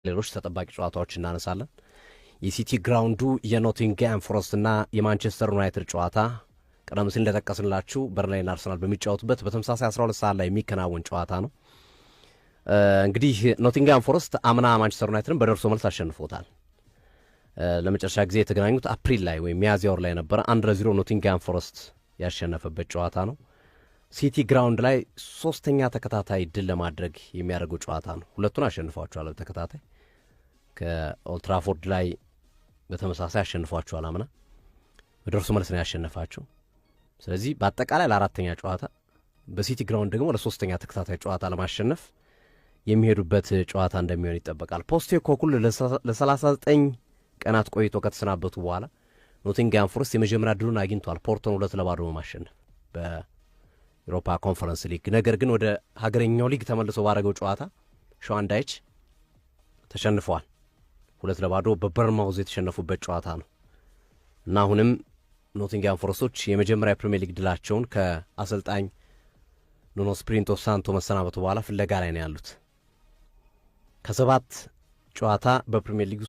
ሌሎች ተጠባቂ ጨዋታዎች እናነሳለን። የሲቲ ግራውንዱ የኖቲንግሃም ፎረስት እና የማንቸስተር ዩናይትድ ጨዋታ ቀደም ሲል እንደጠቀስንላችሁ በርንሌይና አርሰናል በሚጫወቱበት በተመሳሳይ 12 ሰዓት ላይ የሚከናወን ጨዋታ ነው። እንግዲህ ኖቲንግሃም ፎረስት አምና ማንቸስተር ዩናይትድን በደርሶ መልስ አሸንፎታል። ለመጨረሻ ጊዜ የተገናኙት አፕሪል ላይ ወይም ሚያዝያ ወር ላይ ነበረ። 1-0 ኖቲንግሃም ፎረስት ያሸነፈበት ጨዋታ ነው። ሲቲ ግራውንድ ላይ ሶስተኛ ተከታታይ ድል ለማድረግ የሚያደርገው ጨዋታ ነው። ሁለቱን አሸንፏቸዋል በተከታታይ። ከኦልትራፎርድ ላይ በተመሳሳይ አሸንፏቸዋል አምና፣ በደርሶ መልስ ነው ያሸነፋቸው። ስለዚህ በአጠቃላይ ለአራተኛ ጨዋታ፣ በሲቲ ግራውንድ ደግሞ ለሶስተኛ ተከታታይ ጨዋታ ለማሸነፍ የሚሄዱበት ጨዋታ እንደሚሆን ይጠበቃል። ፖስቴኮግሉ ለ39 ቀናት ቆይቶ ከተሰናበቱ በኋላ ኖቲንግሃም ፎረስት የመጀመሪያ ድሉን አግኝቷል፣ ፖርቶን 2-0 በማሸነፍ በዩሮፓ ኮንፈረንስ ሊግ። ነገር ግን ወደ ሀገረኛው ሊግ ተመልሶ ባደረገው ጨዋታ ሸዋንዳይች ተሸንፈዋል። 2-0 በበርንማውዝ የተሸነፉበት ጨዋታ ነው እና አሁንም ኖቲንግሃም ፎረስቶች የመጀመሪያ ፕሪሚየር ሊግ ድላቸውን ከአሰልጣኝ ኑኖ ስፕሪንቶ ሳንቶ መሰናበቱ በኋላ ፍለጋ ላይ ነው ያሉት። ከ7 ጨዋታ በፕሪሚየር ሊግ